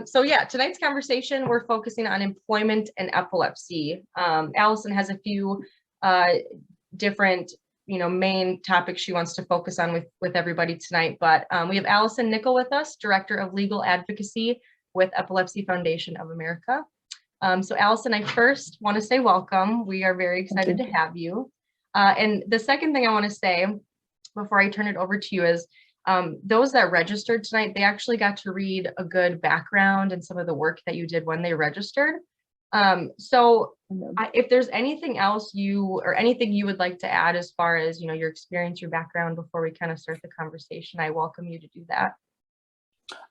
So yeah, tonight's conversation, we're focusing on employment and epilepsy. Allison has a few different, main topics she wants to focus on with everybody tonight. But we have Allison Nickel with us, Director of Legal Advocacy with Epilepsy Foundation of America. So Allison, I first want to say welcome. We are very excited to have you. And the second thing I want to say before I turn it over to you is those that registered tonight, they actually got to read a good background and some of the work that you did when they registered. If there's anything else anything you would like to add as far as, your experience, your background before we kind of start the conversation, I welcome you to do that.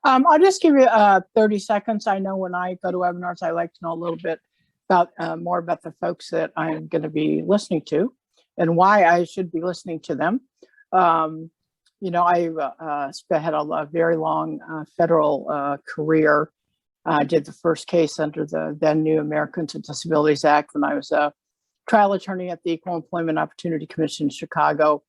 I'll just give you 30 seconds. I know when I go to webinars, I like to know a little bit about more about the folks that I'm going to be listening to and why I should be listening to them. I had a very long federal career. I did the first case under the then new Americans with Disabilities Act when I was a trial attorney at the Equal Employment Opportunity Commission in Chicago.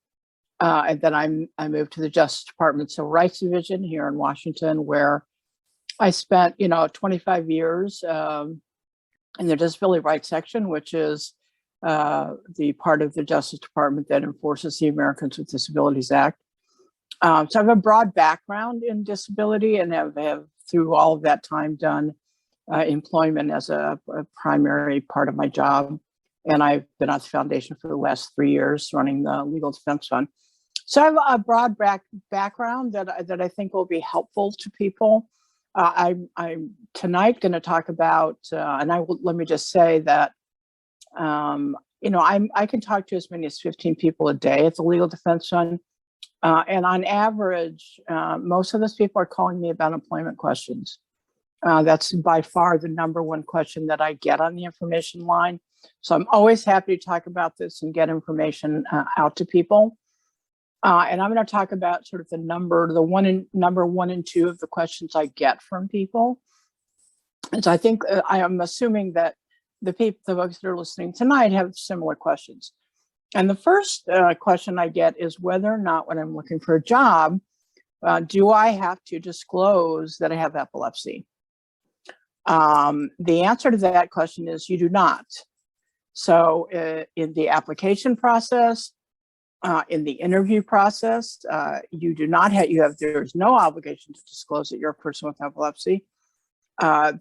And then I moved to the Justice Department Civil Rights Division here in Washington, where I spent, 25 years in the Disability Rights Section, which is the part of the Justice Department that enforces the Americans with Disabilities Act. So I have a broad background in disability and have through all of that time done employment as a primary part of my job. And I've been at the foundation for the last 3 years running the Legal Defense Fund. So I have a broad background that I think will be helpful to people. I'm tonight going to talk about, let me just say that, I can talk to as many as 15 people a day at the Legal Defense Fund. And on average, most of those people are calling me about employment questions. That's by far the number one question that I get on the information line. So I'm always happy to talk about this and get information out to people. And I'm going to talk about sort of number one and two of the questions I get from people. And so I think I am assuming that the folks that are listening tonight have similar questions. And the first question I get is whether or not when I'm looking for a job, do I have to disclose that I have epilepsy? The answer to that question is you do not. So in the application process, in the interview process, there's no obligation to disclose that you're a person with epilepsy. You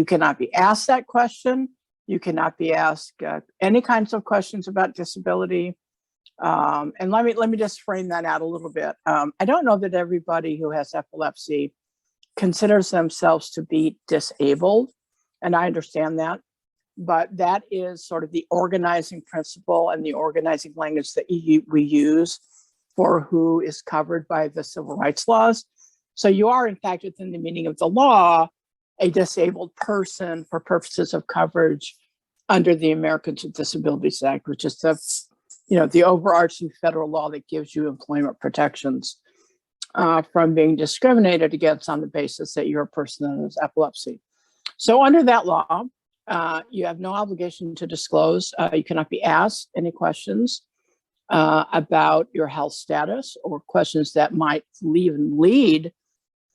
cannot be asked that question. You cannot be asked any kinds of questions about disability. And let me just frame that out a little bit. I don't know that everybody who has epilepsy considers themselves to be disabled, and I understand that. But that is sort of the organizing principle and the organizing language that we use for who is covered by the civil rights laws. So you are, in fact, within the meaning of the law, a disabled person for purposes of coverage under the Americans with Disabilities Act, which is the overarching federal law that gives you employment protections from being discriminated against on the basis that you're a person that has epilepsy. So under that law, you have no obligation to disclose. You cannot be asked any questions about your health status or questions that might even lead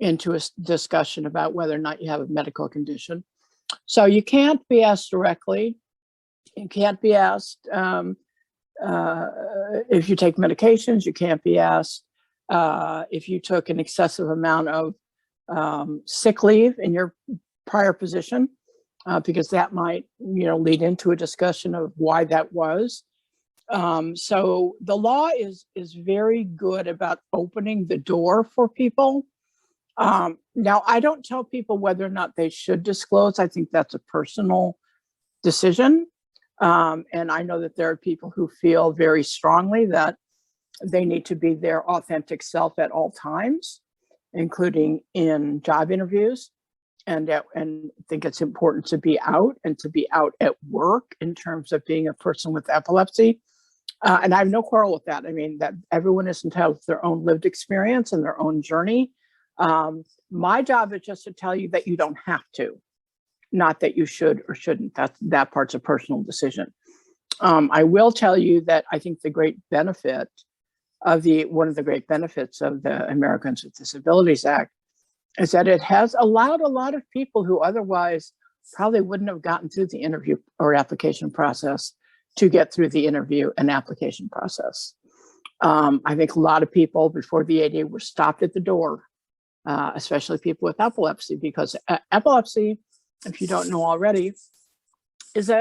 into a discussion about whether or not you have a medical condition. So you can't be asked directly. You can't be asked if you take medications. You can't be asked if you took an excessive amount of sick leave in your prior position. Because that might, lead into a discussion of why that was. So the law is very good about opening the door for people. Now, I don't tell people whether or not they should disclose. I think that's a personal decision. And I know that there are people who feel very strongly that they need to be their authentic self at all times, including in job interviews. And think it's important to be out and to be out at work in terms of being a person with epilepsy. And I have no quarrel with that. I mean, that everyone is entitled to their own lived experience and their own journey. My job is just to tell you that you don't have to, not that you should or shouldn't. That part's a personal decision. I will tell you that I think one of the great benefits of the Americans with Disabilities Act is that it has allowed a lot of people who otherwise probably wouldn't have gotten through the interview or application process to get through the interview and application process. I think a lot of people before the ADA were stopped at the door, especially people with epilepsy, because epilepsy, if you don't know already, is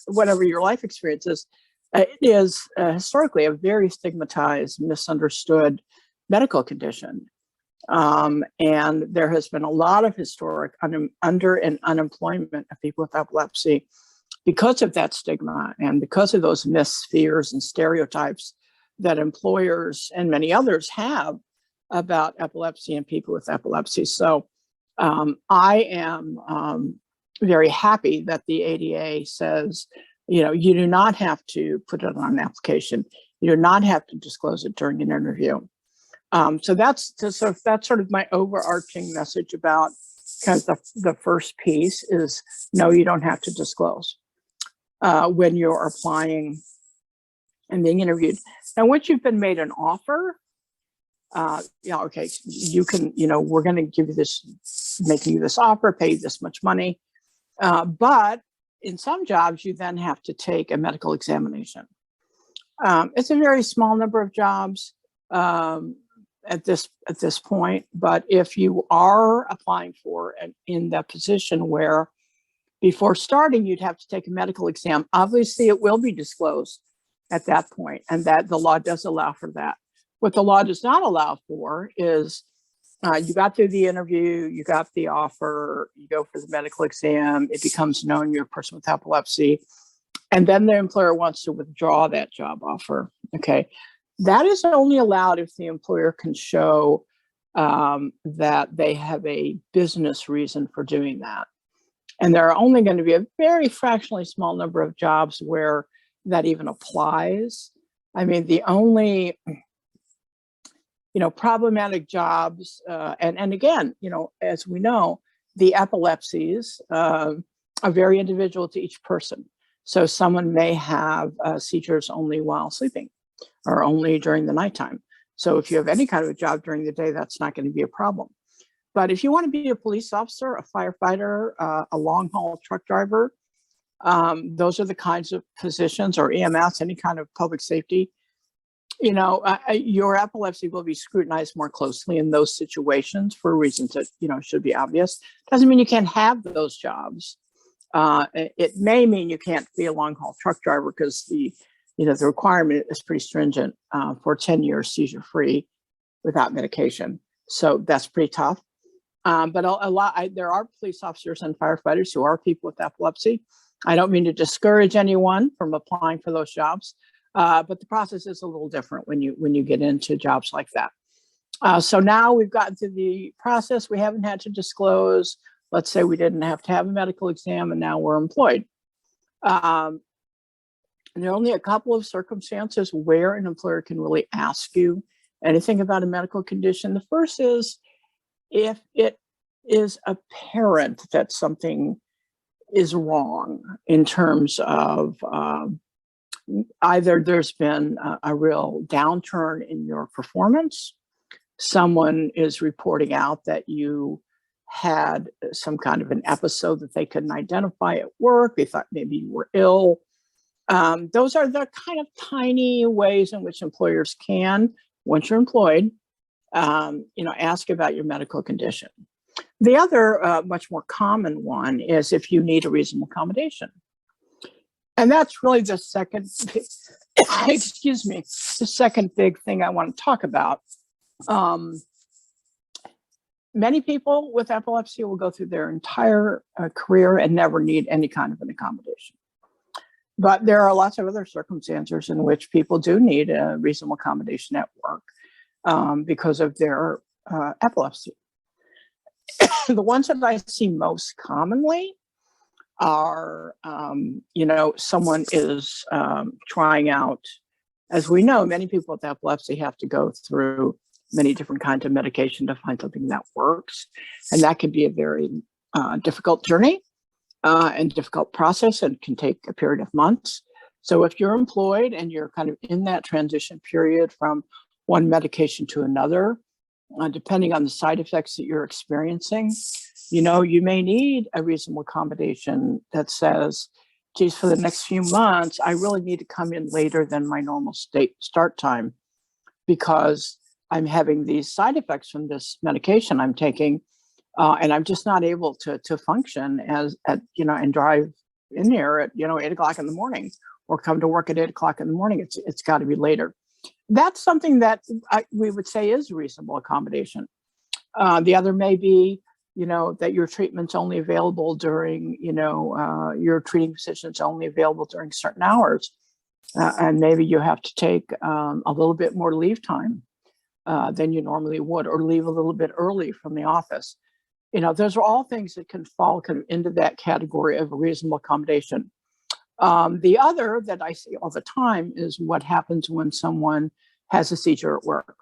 whatever your life experience is, it is historically a very stigmatized, misunderstood medical condition. And there has been a lot of historic under and unemployment of people with epilepsy because of that stigma and because of those myths, fears, and stereotypes that employers and many others have about epilepsy and people with epilepsy. So I am very happy that the ADA says, you do not have to put it on an application. You do not have to disclose it during an interview. So that's sort of my overarching message about kind of the first piece is, no, you don't have to disclose when you're applying and being interviewed. Now, once you've been made an offer, okay, you can, we're going to give you this, making you this offer, pay you this much money. But in some jobs, you then have to take a medical examination. It's a very small number of jobs at this point, but if you are applying for in that position where before starting, you'd have to take a medical exam, obviously it will be disclosed at that point, and that the law does allow for that. What the law does not allow for is you got through the interview, you got the offer, you go for the medical exam, it becomes known you're a person with epilepsy, and then the employer wants to withdraw that job offer. Okay, that is only allowed if the employer can show that they have a business reason for doing that. And there are only going to be a very fractionally small number of jobs where that even applies. I mean, the only problematic jobs, and again, as we know, the epilepsies are very individual to each person. So someone may have seizures only while sleeping or only during the nighttime. So if you have any kind of a job during the day, that's not going to be a problem. But if you want to be a police officer, a firefighter, a long haul truck driver, those are the kinds of positions, or EMS, any kind of public safety, your epilepsy will be scrutinized more closely in those situations for reasons that, should be obvious. Doesn't mean you can't have those jobs. It may mean you can't be a long haul truck driver because the requirement is pretty stringent for 10 years seizure free without medication. So that's pretty tough. But there are police officers and firefighters who are people with epilepsy. I don't mean to discourage anyone from applying for those jobs. But the process is a little different when you get into jobs like that. So now we've gotten through the process. We haven't had to disclose. Let's say we didn't have to have a medical exam, and now we're employed. And there are only a couple of circumstances where an employer can really ask you anything about a medical condition. The first is if it is apparent that something is wrong in terms of either there's been a real downturn in your performance, someone is reporting out that you had some kind of an episode that they couldn't identify at work, they thought maybe you were ill. Those are the kind of tiny ways in which employers can, once you're employed, ask about your medical condition. The other much more common one is if you need a reasonable accommodation. And that's really the second, the second big thing I want to talk about. Many people with epilepsy will go through their entire career and never need any kind of an accommodation. But there are lots of other circumstances in which people do need a reasonable accommodation at work because of their epilepsy. The ones that I see most commonly are, someone is trying out, as we know, many people with epilepsy have to go through many different kinds of medication to find something that works. And that can be a very difficult journey and difficult process, and can take a period of months. So if you're employed and you're kind of in that transition period from one medication to another, depending on the side effects that you're experiencing, you may need a reasonable accommodation that says, geez, for the next few months, I really need to come in later than my normal start time because I'm having these side effects from this medication I'm taking, and I'm just not able to function and drive in here at 8 o'clock in the morning, or come to work at 8 o'clock in the morning. It's got to be later. That's something that we would say is reasonable accommodation. The other may be, that your treatment's only available during, your treating physician's only available during certain hours. And maybe you have to take a little bit more leave time than you normally would, or leave a little bit early from the office. Those are all things that can fall kind of into that category of a reasonable accommodation. The other that I see all the time is what happens when someone has a seizure at work.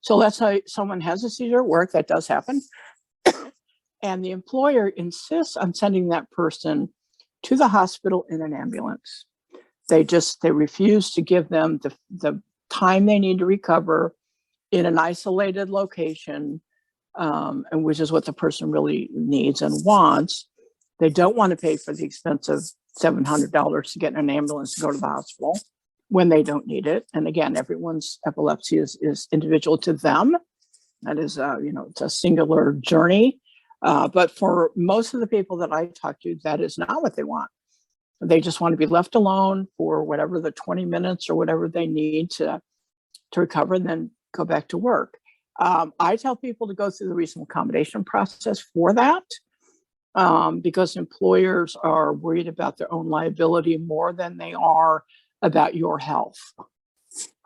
So let's say someone has a seizure at work, that does happen, and the employer insists on sending that person to the hospital in an ambulance. They refuse to give them the time they need to recover in an isolated location, and which is what the person really needs and wants. They don't want to pay for the expense of $700 to get in an ambulance to go to the hospital when they don't need it. And again, everyone's epilepsy is individual to them. That is, it's a singular journey. But for most of the people that I talk to, that is not what they want. They just want to be left alone for whatever the 20 minutes or whatever they need to recover, and then go back to work. I tell people to go through the reasonable accommodation process for that, because employers are worried about their own liability more than they are about your health,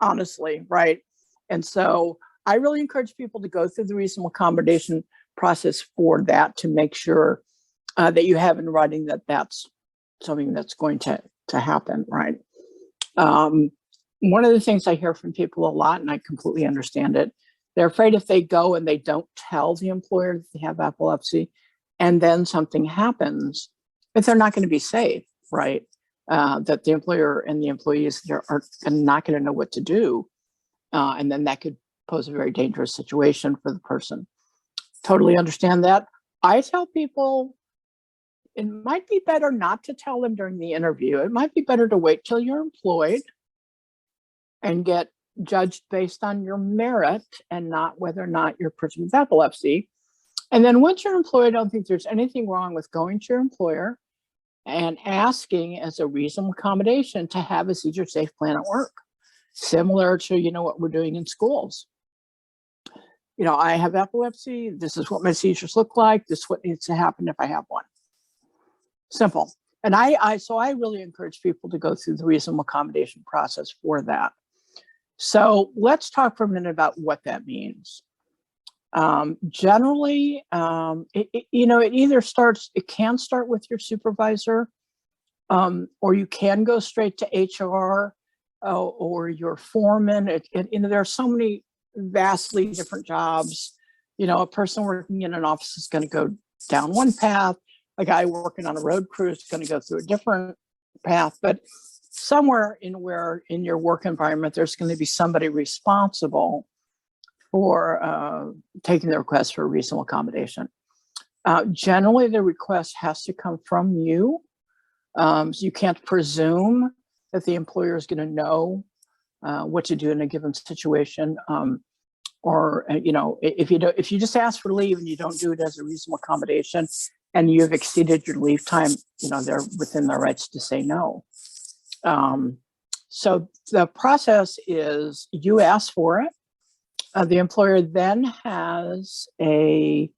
honestly, right? And so I really encourage people to go through the reasonable accommodation process for that, to make sure that you have in writing that that's something that's going to happen, right? One of the things I hear from people a lot, and I completely understand it, they're afraid if they go and they don't tell the employer that they have epilepsy, and then something happens, that they're not going to be safe, right? That the employer and the employees are not going to know what to do. And then that could pose a very dangerous situation for the person. Totally understand that. I tell people it might be better not to tell them during the interview. It might be better to wait till you're employed and get judged based on your merit and not whether or not you're a person with epilepsy. And then once you're employed, I don't think there's anything wrong with going to your employer and asking as a reasonable accommodation to have a seizure safe plan at work, similar to, what we're doing in schools. I have epilepsy. This is what my seizures look like. This is what needs to happen if I have one. Simple. And so I really encourage people to go through the reasonable accommodation process for that. So let's talk for a minute about what that means. Generally, it can start with your supervisor, or you can go straight to HR or your foreman. There are so many vastly different jobs. A person working in an office is going to go down one path. A guy working on a road crew is going to go through a different path. But somewhere in your work environment, there's going to be somebody responsible for taking the request for a reasonable accommodation. Generally, the request has to come from you. So you can't presume that the employer is going to know what to do in a given situation. If you just ask for leave and you don't do it as a reasonable accommodation and you've exceeded your leave time, they're within their rights to say no. So the process is you ask for it. The employer then has an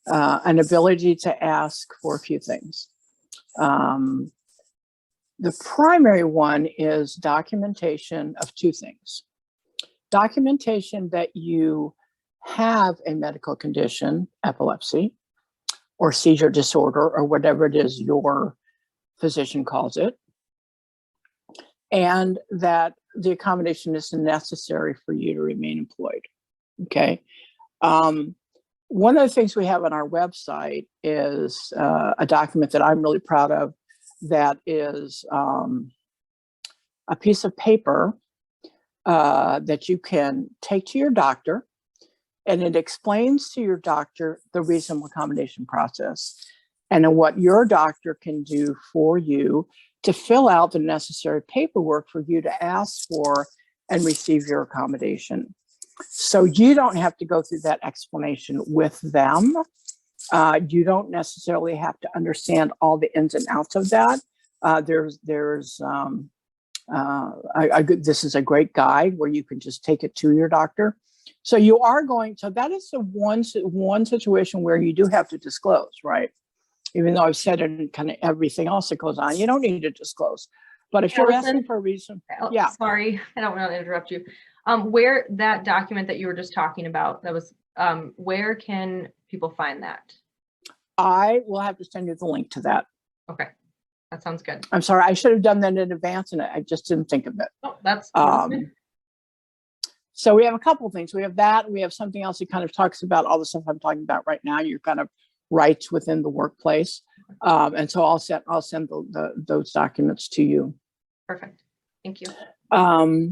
ability to ask for a few things. The primary one is documentation of two things. Documentation that you have a medical condition, epilepsy, or seizure disorder, or whatever it is your physician calls it, and that the accommodation is necessary for you to remain employed. Okay. One of the things we have on our website is a document that I'm really proud of, that is a piece of paper that you can take to your doctor. and it explains to your doctor the reasonable accommodation process and then what your doctor can do for you to fill out the necessary paperwork for you to ask for and receive your accommodation. So you don't have to go through that explanation with them. You don't necessarily have to understand all the ins and outs of that. This is a great guide where you can just take it to your doctor. So that is the one situation where you do have to disclose, right? Even though I've said it in kind of everything else that goes on, you don't need to disclose. But if you're asking for a reason, yeah. Sorry, I don't want to interrupt you. Where that document that you were just talking about, that was, where can people find that? I will have to send you the link to that. Okay, that sounds good. I'm sorry, I should have done that in advance and I just didn't think of it. Oh, that's so we have a couple of things. We have that. We have something else that kind of talks about all the stuff I'm talking about right now. Your kind of rights within the workplace, and so I'll send those documents to you. Perfect. Thank you.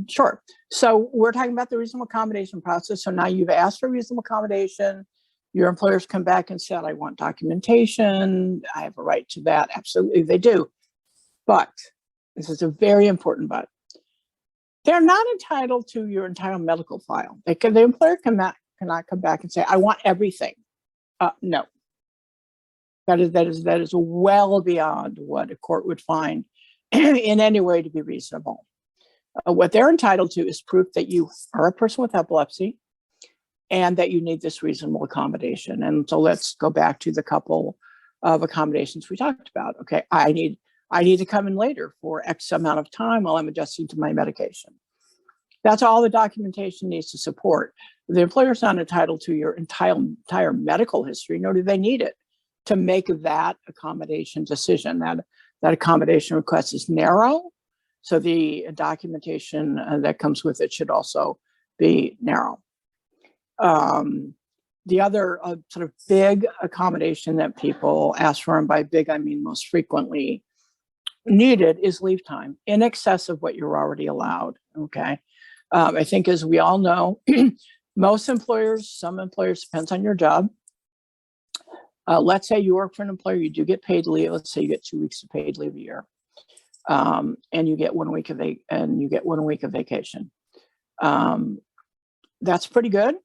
Sure. So we're talking about the reasonable accommodation process. So now you've asked for reasonable accommodation. Your employers come back and said, I want documentation. I have a right to that. Absolutely, they do. But this is a very important but. They're not entitled to your entire medical file. The employer cannot come back and say, I want everything. No. That is well beyond what a court would find in any way to be reasonable. What they're entitled to is proof that you are a person with epilepsy and that you need this reasonable accommodation. And so let's go back to the couple of accommodations we talked about. Okay, I need to come in later for X amount of time while I'm adjusting to my medication. That's all the documentation needs to support. The employer's not entitled to your entire medical history, nor do they need it to make that accommodation decision. That accommodation request is narrow, so the documentation that comes with it should also be narrow. The other sort of big accommodation that people ask for, and by big I mean most frequently needed, is leave time in excess of what you're already allowed. Okay, I think as we all know, most employers, some employers, depends on your job. Let's say you work for an employer, you do get paid leave. Let's say you get 2 weeks of paid leave a year, and you get 1 week of vacation. That's pretty good.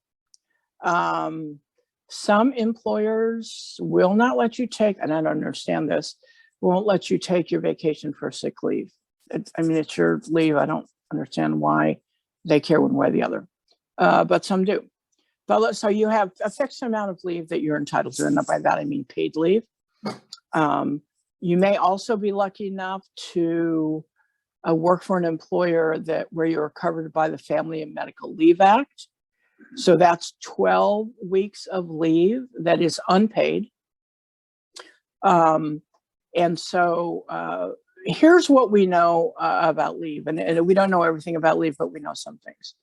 Some employers will not let you take, and I don't understand this, won't let you take your vacation for sick leave. It's your leave. I don't understand why they care one way or the other, but some do. But so you have a fixed amount of leave that you're entitled to, and by that I mean paid leave. You may also be lucky enough to work for an employer where you're covered by the Family and Medical Leave Act. So that's 12 weeks of leave that is unpaid. And so here's what we know about leave. And we don't know everything about leave, but we know some things.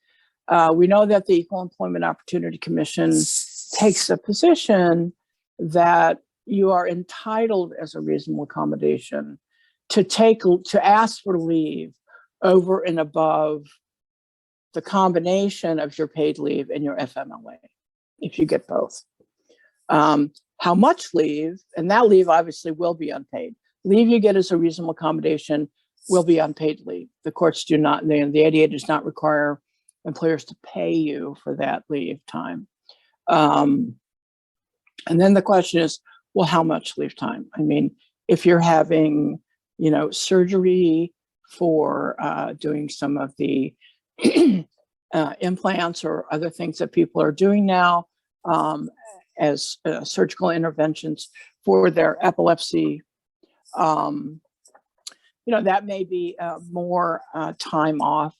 We know that the Equal Employment Opportunity Commission takes a position that you are entitled as a reasonable accommodation to ask for leave over and above the combination of your paid leave and your FMLA, if you get both. How much leave, and that leave obviously will be unpaid. Leave you get as a reasonable accommodation will be unpaid leave. The courts do not, the ADA does not require employers to pay you for that leave time. And then the question is, well, how much leave time? I mean, if you're having, surgery for doing some of the implants or other things that people are doing now as surgical interventions for their epilepsy, that may be more time off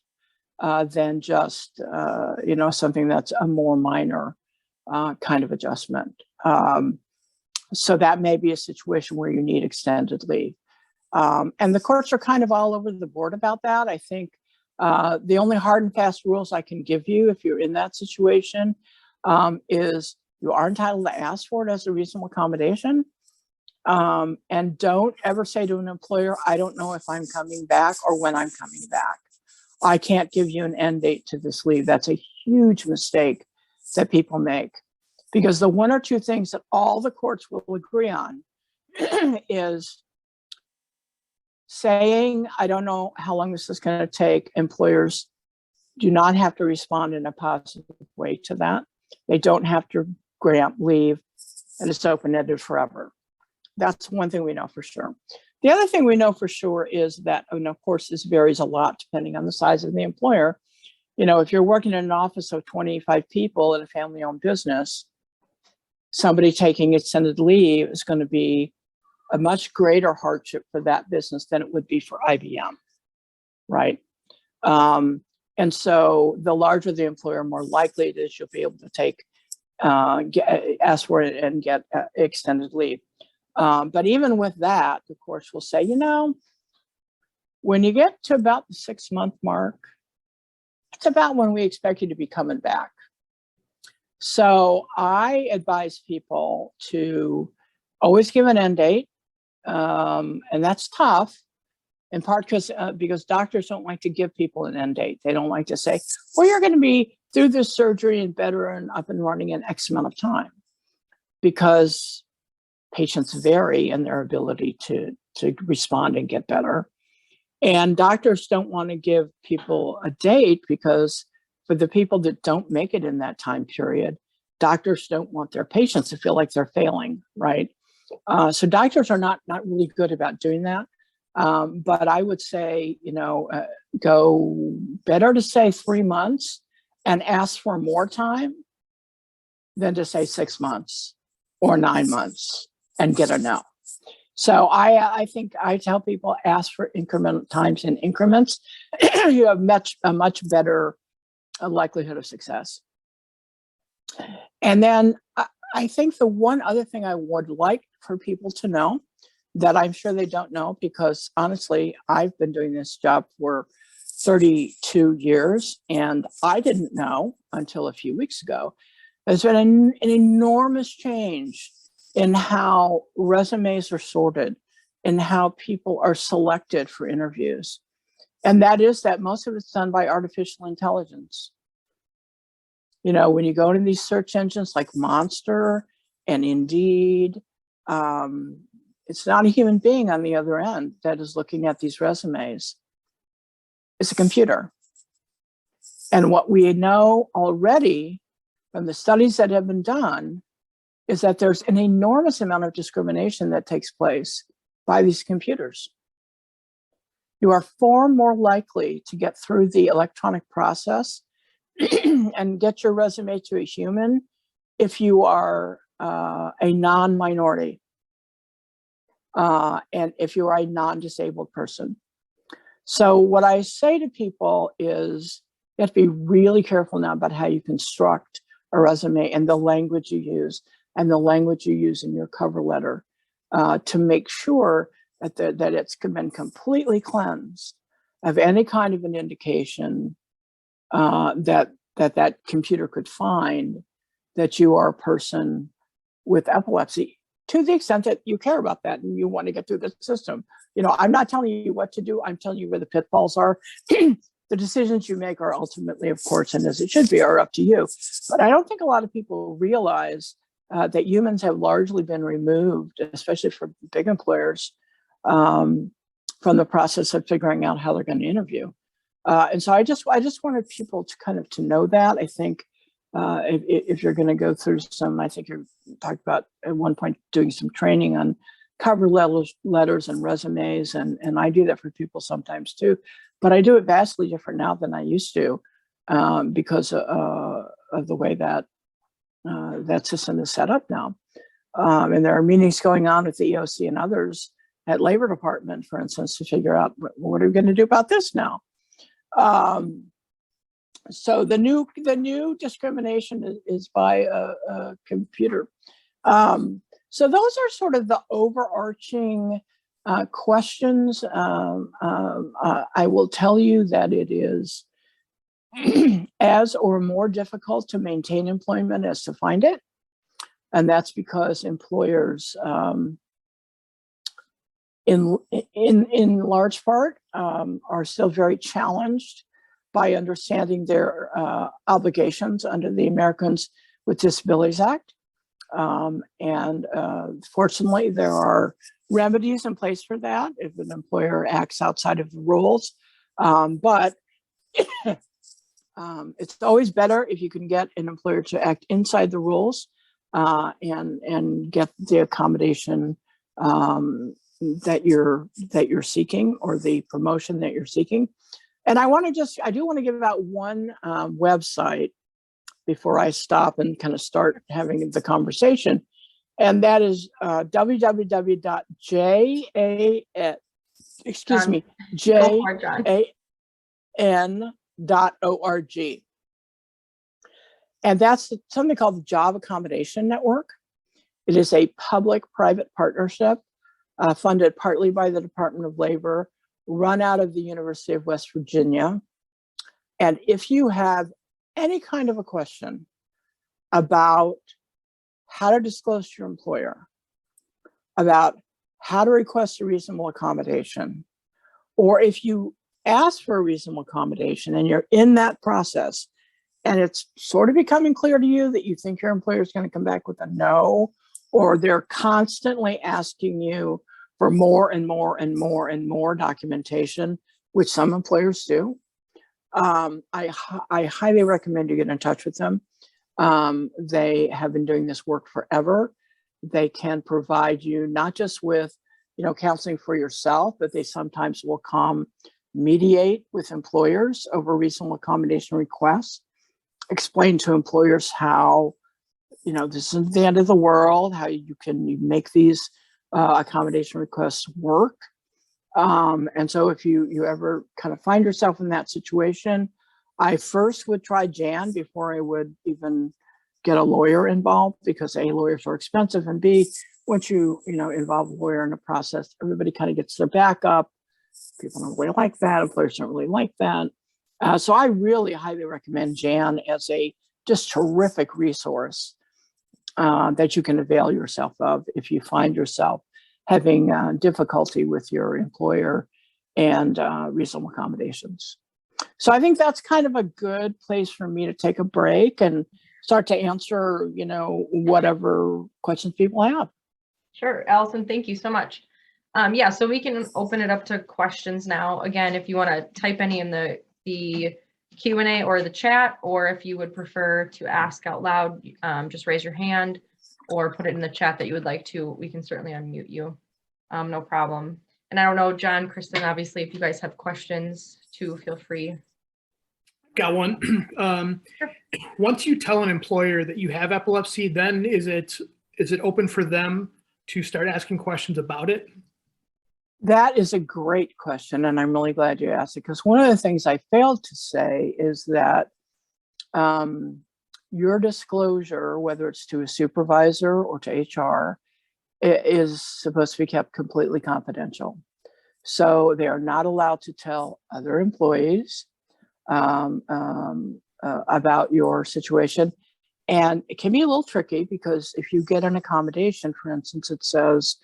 than just, something that's a more minor kind of adjustment. So that may be a situation where you need extended leave. And the courts are kind of all over the board about that. I think the only hard and fast rules I can give you if you're in that situation is you are entitled to ask for it as a reasonable accommodation. And don't ever say to an employer, I don't know if I'm coming back or when I'm coming back. I can't give you an end date to this leave. That's a huge mistake that people make. Because the one or two things that all the courts will agree on is saying, I don't know how long this is going to take. Employers do not have to respond in a positive way to that. They don't have to grant leave, and it's open-ended forever. That's one thing we know for sure. The other thing we know for sure is that, and of course, this varies a lot depending on the size of the employer. You know, if you're working in an office of 25 people in a family-owned business, somebody taking extended leave is going to be a much greater hardship for that business than it would be for IBM, right? And so the larger the employer, more likely it is you'll be able to take, ask for it and get extended leave. But even with that, the courts will say, you know, when you get to about the 6-month mark, it's about when we expect you to be coming back. So I advise people to always give an end date. And that's tough, in part because doctors don't like to give people an end date. They don't like to say, well, you're going to be through this surgery and better and up and running in X amount of time, because patients vary in their ability to respond and get better. And doctors don't want to give people a date, because for the people that don't make it in that time period, doctors don't want their patients to feel like they're failing, right? So doctors are not really good about doing that. But I would say, you know, go better to say 3 months and ask for more time than to say 6 months or 9 months and get a no. So I think I tell people, ask for incremental times in increments. You have a much better likelihood of success. And then I think the one other thing I would like for people to know that I'm sure they don't know, because honestly, I've been doing this job for 32 years and I didn't know until a few weeks ago. There's been an enormous change in how resumes are sorted and how people are selected for interviews. And that is that most of it's done by artificial intelligence. You know, when you go to these search engines like Monster and Indeed, it's not a human being on the other end that is looking at these resumes. It's a computer. And what we know already from the studies that have been done is that there's an enormous amount of discrimination that takes place by these computers. You are far more likely to get through the electronic process and get your resume to a human if you are a non-minority and if you are a non-disabled person. So what I say to people is you have to be really careful now about how you construct a resume and the language you use and the language you use in your cover letter to make sure that it's been completely cleansed of any kind of an indication that computer could find that you are a person with epilepsy, to the extent that you care about that and you want to get through the system. You know, I'm not telling you what to do. I'm telling you where the pitfalls are. The decisions you make are ultimately, of course, and as it should be, are up to you. But I don't think a lot of people realize that humans have largely been removed, especially for big employers, from the process of figuring out how they're going to interview. And so I just wanted people to kind of to know that. I think if you're going to go through some, I think you talked about at one point doing some training on cover letters and resumes, and I do that for people sometimes too. But I do it vastly different now than I used to because of the way that that system is set up now. And there are meetings going on with the EOC and others at Labor Department, for instance, to figure out what are we going to do about this now. So the new discrimination is by a computer. So those are sort of the overarching questions. I will tell you that it is as or more difficult to maintain employment as to find it. And that's because employers, in large part, are still very challenged by understanding their obligations under the Americans with Disabilities Act. And fortunately, there are remedies in place for that if an employer acts outside of the rules. But it's always better if you can get an employer to act inside the rules and get the accommodation that you're seeking, or the promotion that you're seeking. And I do want to give out one website before I stop and kind of start having the conversation. And that is jan.org. And that's something called the Job Accommodation Network. It is a public-private partnership funded partly by the Department of Labor, run out of the University of West Virginia. And if you have any kind of a question about how to disclose to your employer, about how to request a reasonable accommodation, or if you ask for a reasonable accommodation and you're in that process and it's sort of becoming clear to you that you think your employer is going to come back with a no, or they're constantly asking you for more and more and more and more documentation, which some employers do, I highly recommend you get in touch with them. They have been doing this work forever. They can provide you not just with, counseling for yourself, but they sometimes will mediate with employers over reasonable accommodation requests, explain to employers how, this isn't the end of the world, how you make these accommodation requests work. And so if you ever kind of find yourself in that situation, I first would try Jan before I would even get a lawyer involved, because A, lawyers are expensive, and B, once you involve a lawyer in a process, everybody kind of gets their back up. People don't really like that. Employers don't really like that. So I really highly recommend Jan as a just terrific resource that you can avail yourself of if you find yourself having difficulty with your employer and reasonable accommodations. So I think that's kind of a good place for me to take a break and start to answer, whatever questions people have. Sure, Allison, thank you so much. Yeah, so we can open it up to questions now. Again, if you want to type any in the Q&A or the chat, or if you would prefer to ask out loud, just raise your hand or put it in the chat that you would like to. We can certainly unmute you. No problem. And I don't know, John, Kristen, obviously, if you guys have questions too, feel free. Got one. Sure. Once you tell an employer that you have epilepsy, then is it open for them to start asking questions about it? That is a great question, and I'm really glad you asked it, because one of the things I failed to say is that your disclosure, whether it's to a supervisor or to HR, is supposed to be kept completely confidential. So they are not allowed to tell other employees about your situation. And it can be a little tricky, because if you get an accommodation, for instance, it says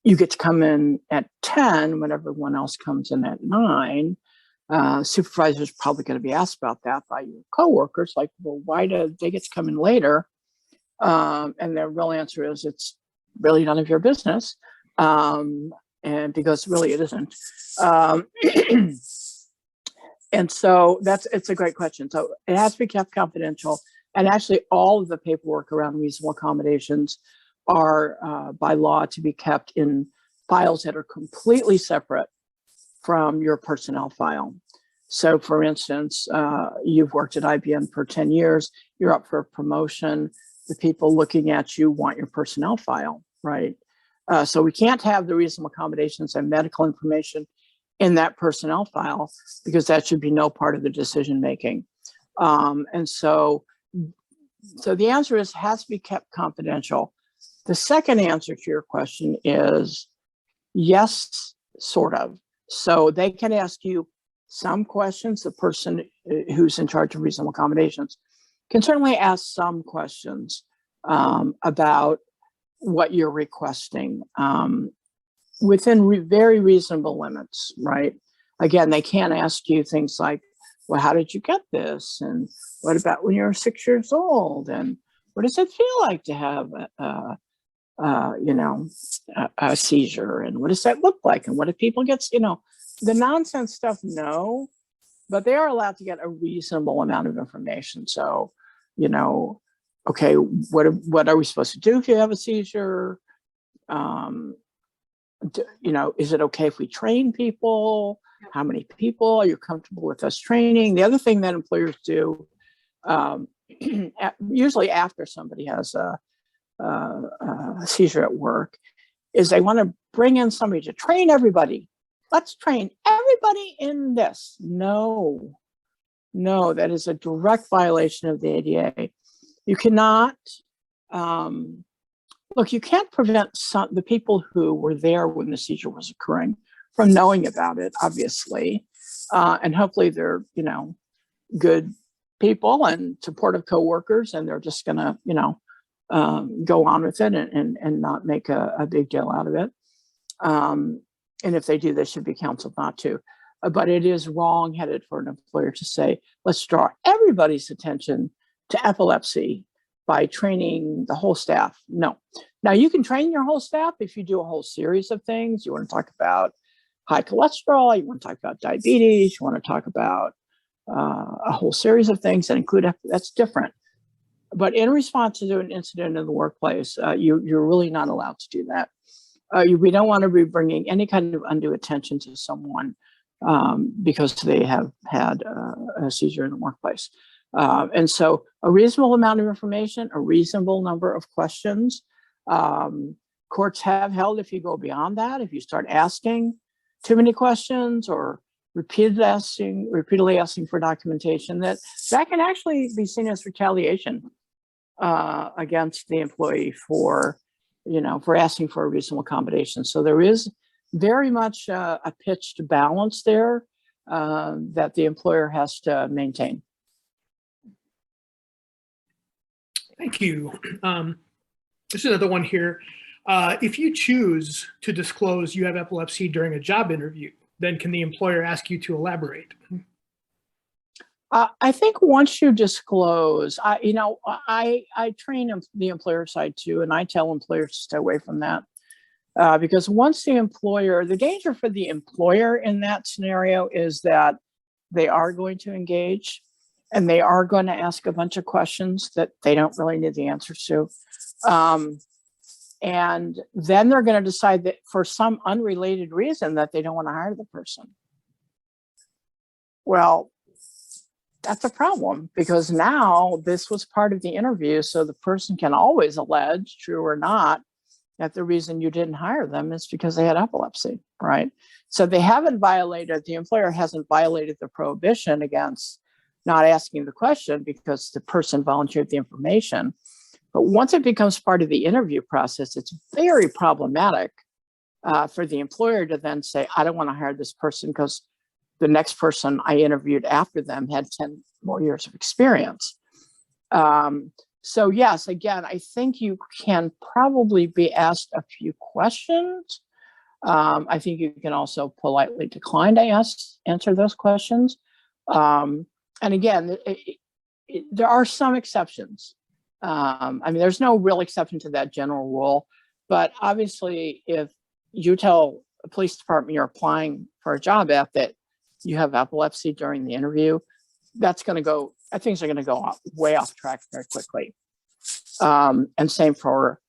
you get to come in at 10 when everyone else comes in at 9. Supervisor's probably going to be asked about that by your coworkers, like, well, why do they get to come in later? And their real answer is it's really none of your business. And because really it isn't. And so it's a great question. So it has to be kept confidential. And actually all of the paperwork around reasonable accommodations are by law to be kept in files that are completely separate from your personnel file. So for instance, you've worked at IBM for 10 years, you're up for a promotion, the people looking at you want your personnel file, right? So we can't have the reasonable accommodations and medical information in that personnel file, because that should be no part of the decision making. And so the answer is has to be kept confidential. The second answer to your question is yes, sort of. So they can ask you some questions. The person who's in charge of reasonable accommodations can certainly ask some questions about what you're requesting within very reasonable limits, right? Again, they can't ask you things like, well, how did you get this? And what about when you're 6 years old? And what does it feel like to have a seizure? And what does that look like? And what if people get, the nonsense stuff? No, but they are allowed to get a reasonable amount of information. So, okay, what are we supposed to do if you have a seizure? Is it okay if we train people? How many people are you comfortable with us training? The other thing that employers do, usually after somebody has a seizure at work, is they want to bring in somebody to train everybody. Let's train everybody in this. No, that is a direct violation of the ADA. You cannot, you can't prevent the people who were there when the seizure was occurring from knowing about it, obviously. And hopefully they're, good people and supportive coworkers, and they're just gonna, go on with it and not make a big deal out of it. And if they do, they should be counseled not to. But it is wrong-headed for an employer to say, let's draw everybody's attention to epilepsy by training the whole staff. No. Now, you can train your whole staff if you do a whole series of things. You want to talk about high cholesterol, you want to talk about diabetes, you want to talk about a whole series of things that include, that's different. But in response to an incident in the workplace, you're really not allowed to do that. We don't want to be bringing any kind of undue attention to someone because they have had a seizure in the workplace. And so a reasonable amount of information, a reasonable number of questions. Courts have held if you go beyond that, if you start asking too many questions or repeatedly asking for documentation, that can actually be seen as retaliation against the employee for asking for a reasonable accommodation. So there is very much a pitched balance there that the employer has to maintain. Thank you. This is another one here. If you choose to disclose you have epilepsy during a job interview, then can the employer ask you to elaborate? I think once you disclose, I train the employer side too, and I tell employers to stay away from that. Because once the danger for the employer in that scenario is that they are going to engage and they are going to ask a bunch of questions that they don't really need the answers to. And then they're going to decide that for some unrelated reason that they don't want to hire the person. Well, that's a problem, because now this was part of the interview. So the person can always allege, true or not, that the reason you didn't hire them is because they had epilepsy, right? So the employer hasn't violated the prohibition against not asking the question because the person volunteered the information. But once it becomes part of the interview process, it's very problematic for the employer to then say, I don't want to hire this person because the next person I interviewed after them had 10 more years of experience. So yes, again, I think you can probably be asked a few questions. I think you can also politely decline to answer those questions. And again, there are some exceptions. There's no real exception to that general rule, but obviously if you tell a police department you're applying for a job app that you have epilepsy during the interview, things are going to go way off track very quickly. And same for,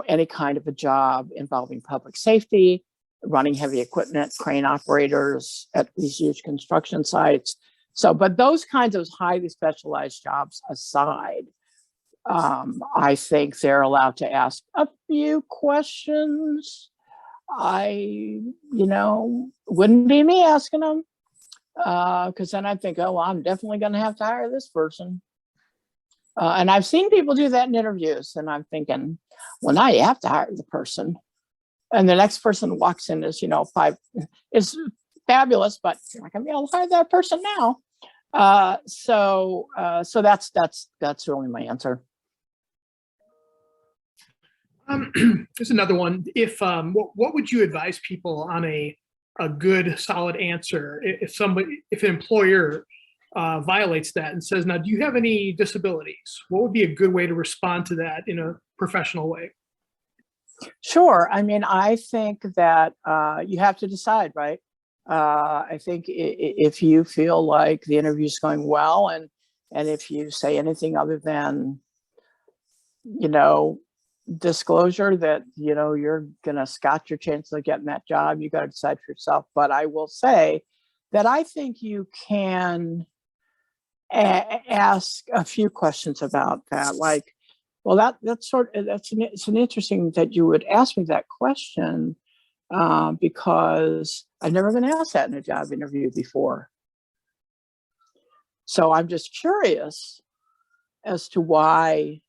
any kind of a job involving public safety, running heavy equipment, crane operators at these huge construction sites. So, but those kinds of highly specialized jobs aside, I think they're allowed to ask a few questions. Wouldn't be me asking them, because then I think, I'm definitely going to have to hire this person. And I've seen people do that in interviews, and I'm thinking, well, now you have to hire the person. And the next person walks in is, is fabulous, but you're not going to be able to hire that person now. So that's really my answer. There's another one. If what would you advise people on a good, solid answer if an employer violates that and says, now, do you have any disabilities? What would be a good way to respond to that in a professional way? Sure. I mean, I think that you have to decide, right? I think if you feel like the interview is going well, and if you say anything other than, disclosure that, you're going to scotch your chances of getting that job, you got to decide for yourself. But I will say that I think you can ask a few questions about that. Like, well, it's an interesting that you would ask me that question, because I've never been asked that in a job interview before. So I'm just curious as to why,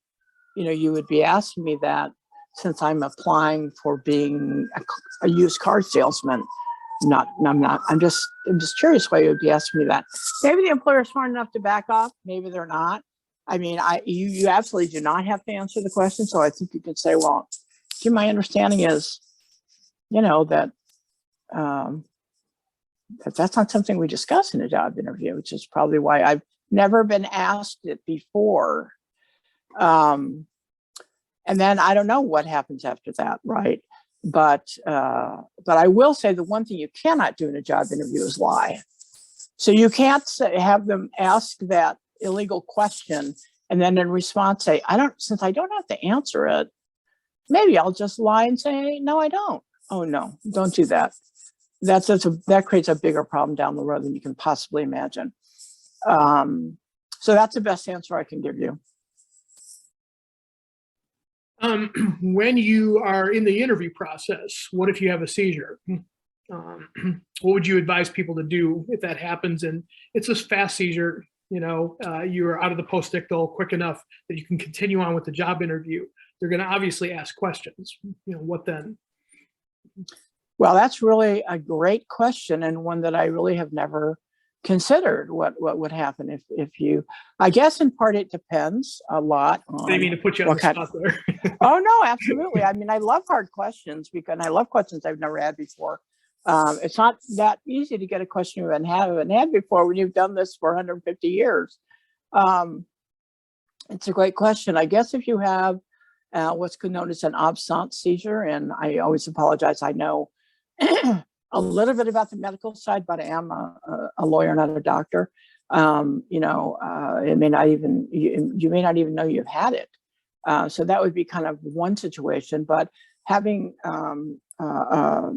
you would be asking me that, since I'm applying for being a used car salesman. I'm just curious why you would be asking me that. Maybe the employer is smart enough to back off. Maybe they're not. I mean, you absolutely do not have to answer the question. So I think you can say, well, my understanding is, that that's not something we discuss in a job interview, which is probably why I've never been asked it before. And then I don't know what happens after that, right? But I will say the one thing you cannot do in a job interview is lie. So you can't have them ask that illegal question and then in response say, since I don't have to answer it, maybe I'll just lie and say, no, I don't. Oh no, don't do that. That creates a bigger problem down the road than you can possibly imagine. So that's the best answer I can give you. When you are in the interview process, what if you have a seizure? What would you advise people to do if that happens? And it's a fast seizure, you're out of the postictal quick enough that you can continue on with the job interview. They're going to obviously ask questions. What then? Well, that's really a great question, and one that I really have never considered. What would happen if you, I guess in part it depends a lot on. I mean to put you on the spot there. Oh no, absolutely. I mean, I love hard questions because I love questions I've never had before. It's not that easy to get a question you haven't had before when you've done this for 150 years. It's a great question. I guess if you have what's known as an absence seizure, and I always apologize, I know a little bit about the medical side, but I am a lawyer, not a doctor. It may not even, you may not even know you've had it. So that would be kind of one situation, but having a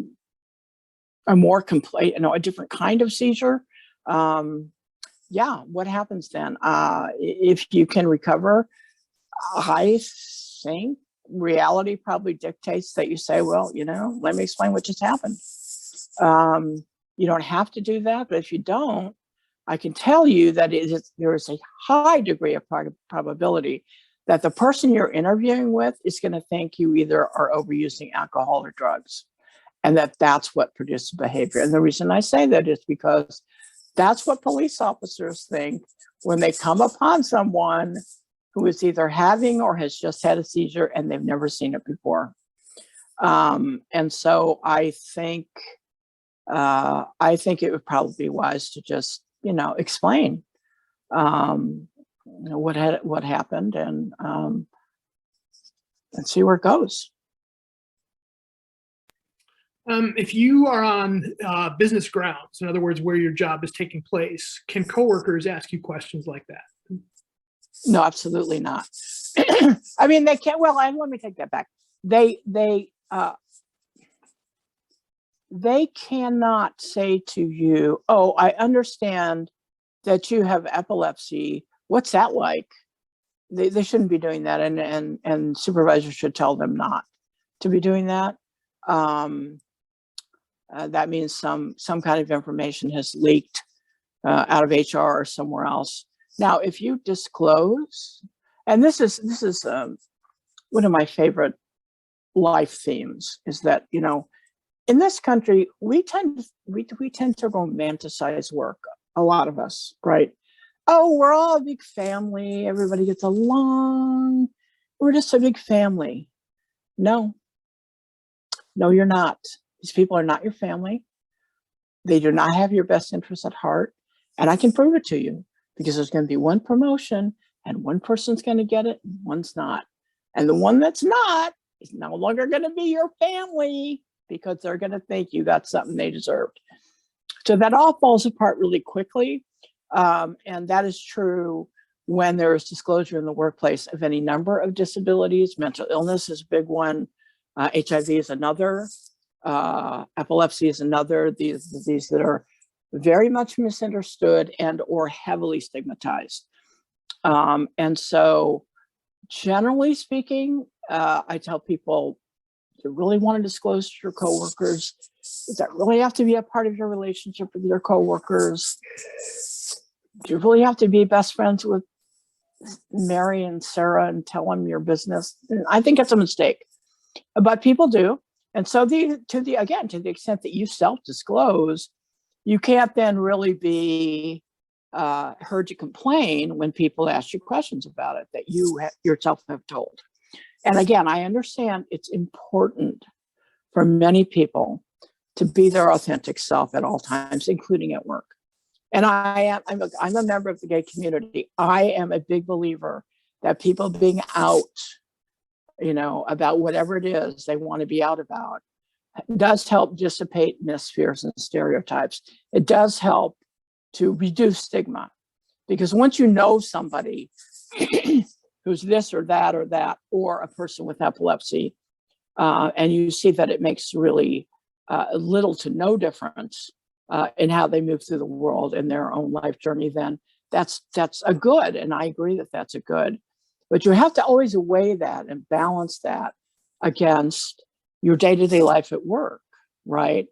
more complete, a different kind of seizure, what happens then? If you can recover, I think reality probably dictates that you say, well, let me explain what just happened. You don't have to do that, but if you don't, I can tell you that there is a high degree of probability that the person you're interviewing with is going to think you either are overusing alcohol or drugs, and that's what produces behavior. And the reason I say that is because that's what police officers think when they come upon someone who is either having or has just had a seizure and they've never seen it before. And so I think it would probably be wise to just, explain, what happened and see where it goes. If you are on business grounds, in other words, where your job is taking place, can coworkers ask you questions like that? No, absolutely not. I mean, they can't. Well, let me take that back. They cannot say to you, "Oh, I understand that you have epilepsy. What's that like?" They shouldn't be doing that, and supervisors should tell them not to be doing that. That means some kind of information has leaked out of HR or somewhere else. Now, if you disclose, and this is one of my favorite life themes, is that in this country we tend to romanticize work. A lot of us, right? Oh, we're all a big family. Everybody gets along. We're just a big family. No, you're not. These people are not your family. They do not have your best interests at heart. And I can prove it to you. because there's going to be one promotion and one person's going to get it and one's not. And the one that's not is no longer going to be your family because they're going to think you got something they deserved. So that all falls apart really quickly. And that is true when there is disclosure in the workplace of any number of disabilities. Mental illness is a big one. HIV is another. Epilepsy is another. These diseases that are very much misunderstood and or heavily stigmatized. And so generally speaking, I tell people, you really want to disclose to your coworkers. Does that really have to be a part of your relationship with your coworkers? Do you really have to be best friends with Mary and Sarah and tell them your business? And I think it's a mistake, but people do. And so to the extent that you self-disclose, you can't then really be heard to complain when people ask you questions about it that you yourself have told. And again, I understand it's important for many people to be their authentic self at all times, including at work. And I'm a member of the gay community. I am a big believer that people being out, about whatever it is they want to be out about, does help dissipate myths, fears, and stereotypes. It does help to reduce stigma, because once you know somebody who's this or that, or a person with epilepsy, and you see that it makes really little to no difference in how they move through the world in their own life journey, then that's a good, and I agree that that's a good. But you have to always weigh that and balance that against your day-to-day life at work, right?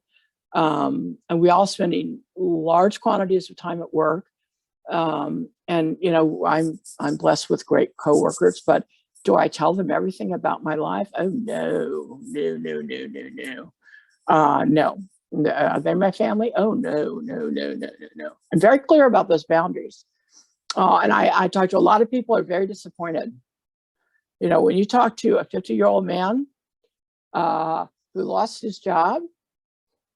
And we all spending large quantities of time at work. And I'm blessed with great coworkers, but do I tell them everything about my life? Oh, no. No. Are they my family? Oh, no. I'm very clear about those boundaries. And I talk to a lot of people who are very disappointed. When you talk to a 50-year-old man who lost his job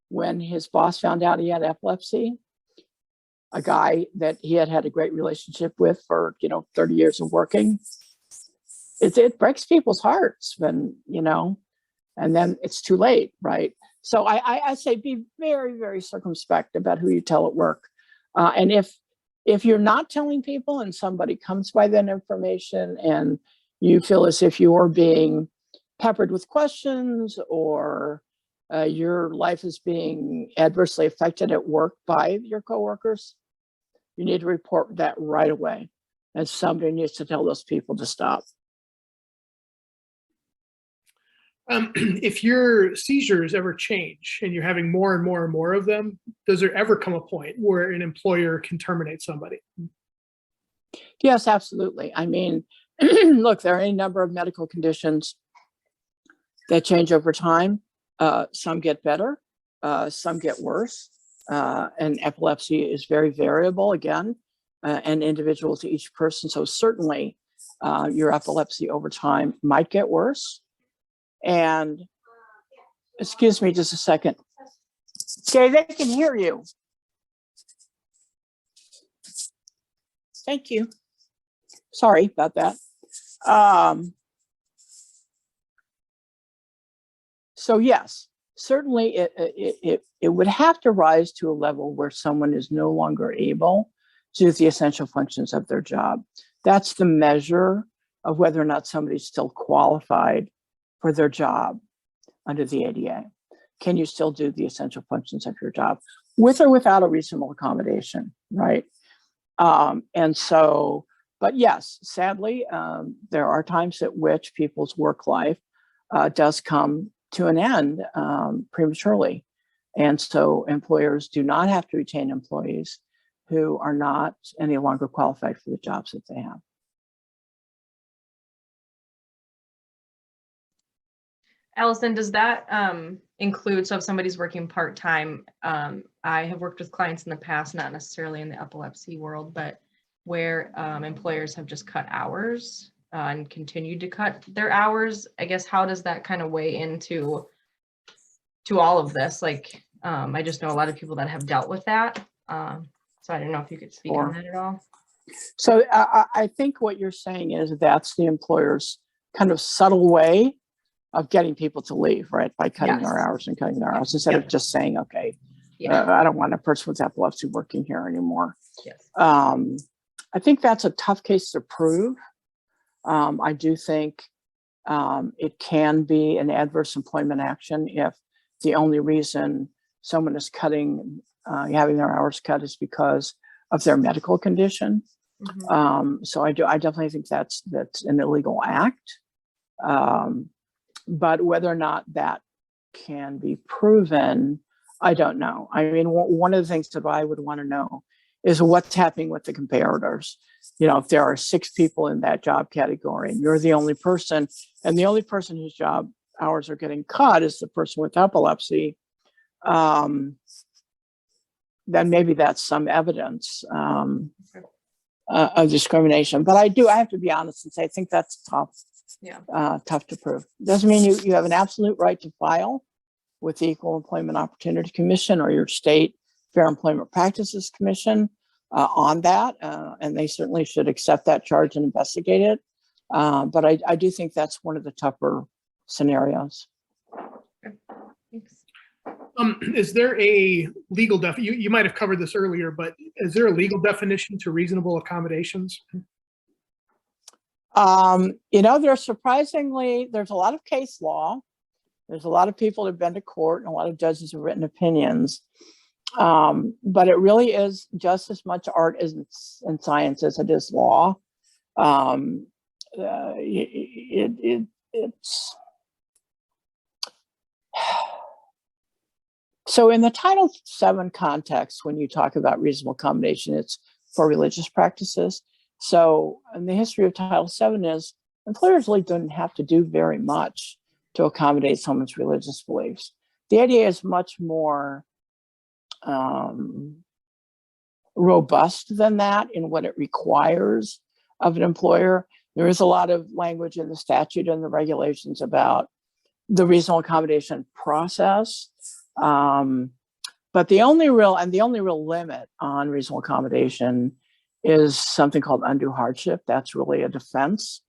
when his boss found out he had epilepsy, a guy that he had a great relationship with for 30 years of working, it breaks people's hearts when and then it's too late, right? So I say be very, very circumspect about who you tell at work, and if you're not telling people and somebody comes by that information and you feel as if you're being peppered with questions or your life is being adversely affected at work by your coworkers, you need to report that right away. And somebody needs to tell those people to stop. If your seizures ever change and you're having more and more and more of them, does there ever come a point where an employer can terminate somebody? Yes, absolutely. I mean, look, there are any number of medical conditions that change over time. Some get better, some get worse. And epilepsy is very variable, again, and individual to each person. So certainly your epilepsy over time might get worse. And excuse me just a second. Okay, they can hear you. Thank you. Sorry about that. So yes, certainly it would have to rise to a level where someone is no longer able to do the essential functions of their job. That's the measure of whether or not somebody's still qualified for their job under the ADA. Can you still do the essential functions of your job with or without a reasonable accommodation, right? And so, but yes, sadly, there are times at which people's work life does come to an end prematurely. And so employers do not have to retain employees who are not any longer qualified for the jobs that they have. Allison, does that include, so if somebody's working part-time, I have worked with clients in the past, not necessarily in the epilepsy world, but where employers have just cut hours and continued to cut their hours. I guess, how does that kind of weigh into all of this? Like, I just know a lot of people that have dealt with that. So I don't know if you could speak on that at all. So I think what you're saying is that's the employer's kind of subtle way of getting people to leave, right? By cutting their Yes. hours and cutting their hours instead of just saying, okay, Yeah. I don't want a person with epilepsy working here anymore. Yes. I think that's a tough case to prove. I do think it can be an adverse employment action if the only reason someone is having their hours cut is because of their medical condition. Mhm. So I definitely think that's an illegal act. But whether or not that can be proven, I don't know. I mean, one of the things that I would want to know is what's happening with the comparators. You know, if there are 6 people in that job category and you're the only person, and the only person whose job hours are getting cut is the person with epilepsy, then maybe that's some evidence of discrimination. But I have to be honest and say, I think that's tough. Yeah. Tough to prove. Doesn't mean you have an absolute right to file with the Equal Employment Opportunity Commission or your state Fair Employment Practices Commission on that, and they certainly should accept that charge and investigate it. But I do think that's one of the tougher scenarios. Thanks. Is there a legal you might have covered this earlier, but is there a legal definition to reasonable accommodations? You know, there's a lot of case law. There's a lot of people that have been to court and a lot of judges have written opinions. But it really is just as much art and science as it is law. It's so in the Title VII context, when you talk about reasonable accommodation, it's for religious practices. So in the history of Title VII is employers really don't have to do very much to accommodate someone's religious beliefs. The ADA is much more robust than that in what it requires of an employer. There is a lot of language in the statute and the regulations about the reasonable accommodation process. But the only real limit on reasonable accommodation is something called undue hardship. That's really a defense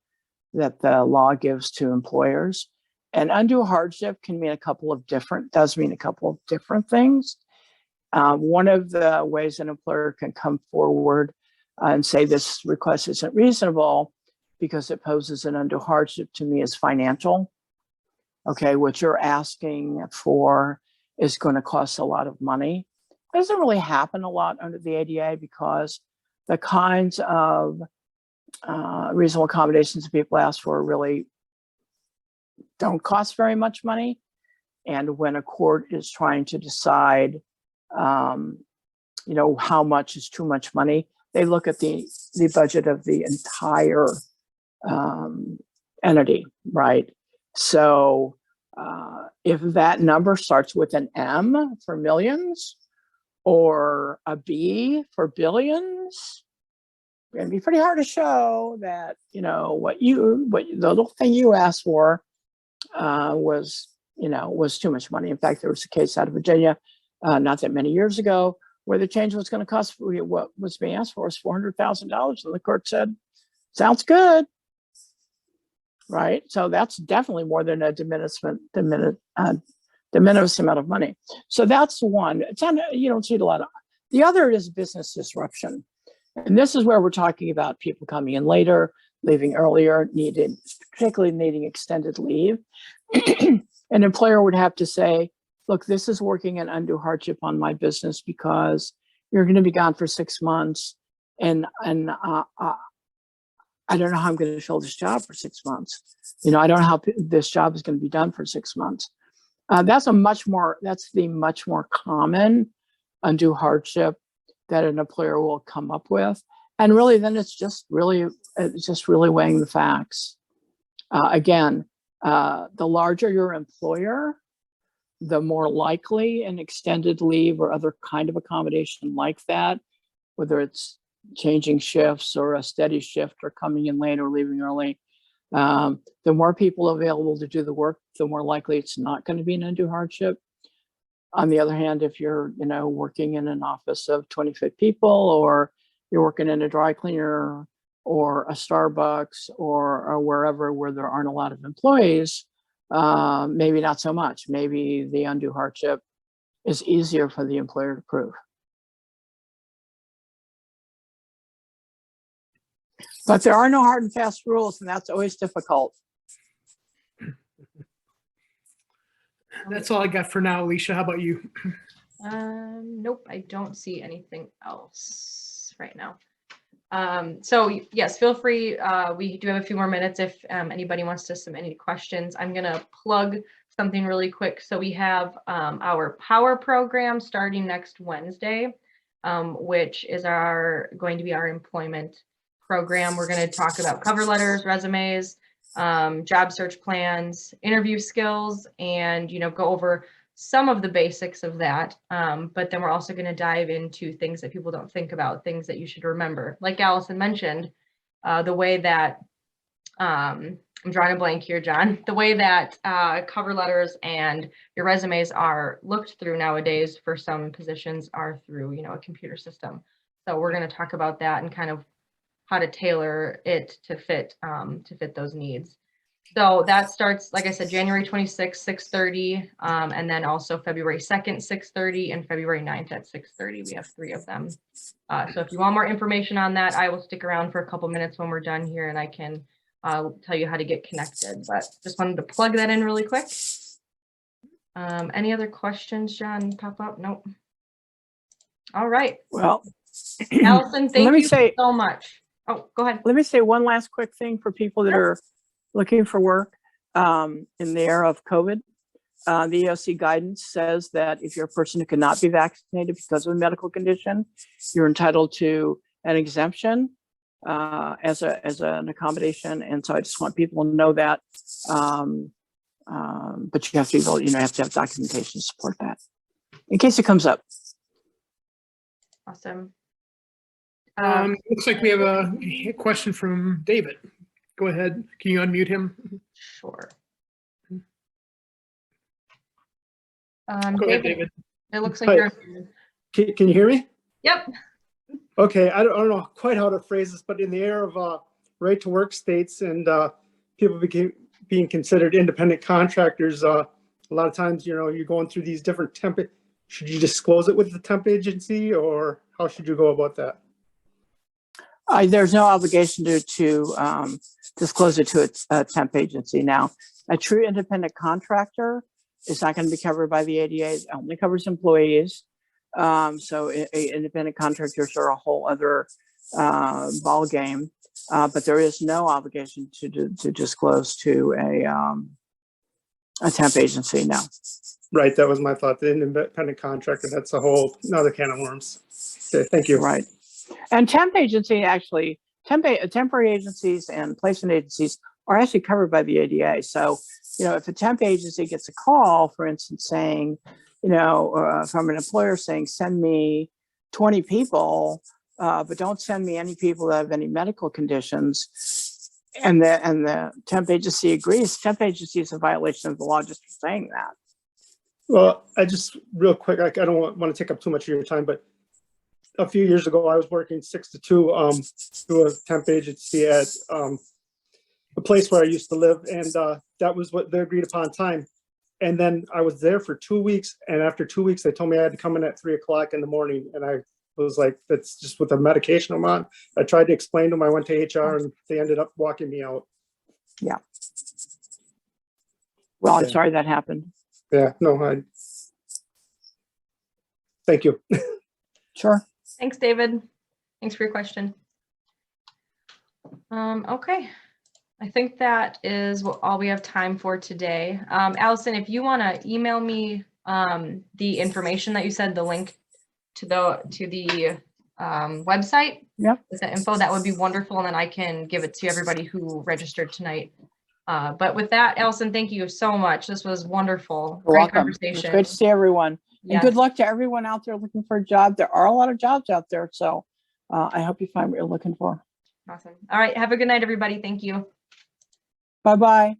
that the law gives to employers. And undue hardship does mean a couple of different things. One of the ways an employer can come forward and say this request isn't reasonable because it poses an undue hardship to me is financial. Okay, what you're asking for is going to cost a lot of money. It doesn't really happen a lot under the ADA because the kinds of reasonable accommodations people ask for really don't cost very much money. And when a court is trying to decide, how much is too much money, they look at the budget of the entire entity, right? So if that number starts with an M for millions or a B for billions, it's going to be pretty hard to show that, what the little thing you asked for was too much money. In fact, there was a case out of Virginia not that many years ago where the change was going to cost, what was being asked for was $400,000. And the court said, sounds good. Right. So that's definitely more than a de minimis amount of money. So that's one. You don't see it a lot of. The other is business disruption. And this is where we're talking about people coming in later, leaving earlier, particularly needing extended leave. An employer would have to say, look, this is working an undue hardship on my business because you're going to be gone for 6 months. And I don't know how I'm going to fill this job for 6 months. I don't know how this job is going to be done for 6 months. That's the much more common undue hardship that an employer will come up with. And really, then it's just really weighing the facts. Again, the larger your employer, the more likely an extended leave or other kind of accommodation like that, whether it's changing shifts or a steady shift or coming in late or leaving early, the more people available to do the work, the more likely it's not going to be an undue hardship. On the other hand, if you're, working in an office of 25 people or you're working in a dry cleaner or a Starbucks or wherever where there aren't a lot of employees, maybe not so much. Maybe the undue hardship is easier for the employer to prove. But there are no hard and fast rules, and that's always difficult. That's all I got for now, Alicia. How about you? Nope, I don't see anything else right now. So yes, feel free. We do have a few more minutes if anybody wants to submit any questions. I'm gonna plug something really quick. So we have our Power program starting next Wednesday, which is going to be our employment program. We're going to talk about cover letters, resumes, job search plans, interview skills, and go over some of the basics of that. But then we're also going to dive into things that people don't think about, things that you should remember. Like Allison mentioned, the way that I'm drawing a blank here, John, the way that cover letters and your resumes are looked through nowadays for some positions are through, a computer system. So we're going to talk about that and kind of how to tailor it to fit those needs. So that starts, like I said, January 26th, 6:30, and then also February 2nd, 6:30, and February 9th at 6:30. We have 3 of them. So if you want more information on that, I will stick around for a couple minutes when we're done here, and I can tell you how to get connected. But just wanted to plug that in really quick. Any other questions, John, pop up? Nope. All right. Well, Allison, thank you so much. Oh, go ahead. Let me say one last quick thing for people that are looking for work in the era of COVID. The EOC guidance says that if you're a person who cannot be vaccinated because of a medical condition, you're entitled to an exemption as an accommodation. And so I just want people to know that. But you have to be able, you have to have documentation to support that in case it comes up. Awesome. Looks like we have a question from David. Go ahead. Can you unmute him? Sure. Go ahead, David. It looks like you're. Can you hear me? Yep. Okay, I don't know quite how to phrase this, but in the era of right to work states and people being considered independent contractors, a lot of times, you're going through these different should you disclose it with the temp agency, or how should you go about that? There's no obligation to disclose it to a temp agency. Now, a true independent contractor is not going to be covered by the ADA. It only covers employees. So independent contractors are a whole other ball game. But there is no obligation to disclose to a temp agency. No. Right, that was my thought. The independent contractor, that's a whole another can of worms. Okay, thank you. Right. And temp agency, actually, temporary agencies and placement agencies are actually covered by the ADA. So, if a temp agency gets a call, for instance, saying, from an employer saying, send me 20 people, but don't send me any people that have any medical conditions, and the temp agency agrees, temp agency is a violation of the law just for saying that. Well, I just real quick, I don't want to take up too much of your time, but a few years ago, I was working 6 to 2 through a temp agency at a place where I used to live, and that was what the agreed upon time. And then I was there for 2 weeks, and after 2 weeks, they told me I had to come in at 3 o'clock in the morning, and I was like, "That's just with the medication I'm on." I tried to explain to them. I went to HR, and they ended up walking me out. Yeah. Well, I'm Yeah. sorry that happened. Yeah. No. Thank you. Sure. Thanks, David. Thanks for your question. Okay. I think that is all we have time for today. Allison, if you want to email me the information that you said, the link to the website, Yep. with the info, that would be wonderful, and then I can give it to everybody who registered tonight. But with that, Allison, thank you so much. This was wonderful. You're Great welcome. conversation. It's great to see everyone. And Yes. good luck to everyone out there looking for a job. There are a lot of jobs out there, so I hope you find what you're looking for. Awesome. All right. Have a good night, everybody. Thank you. Bye-bye.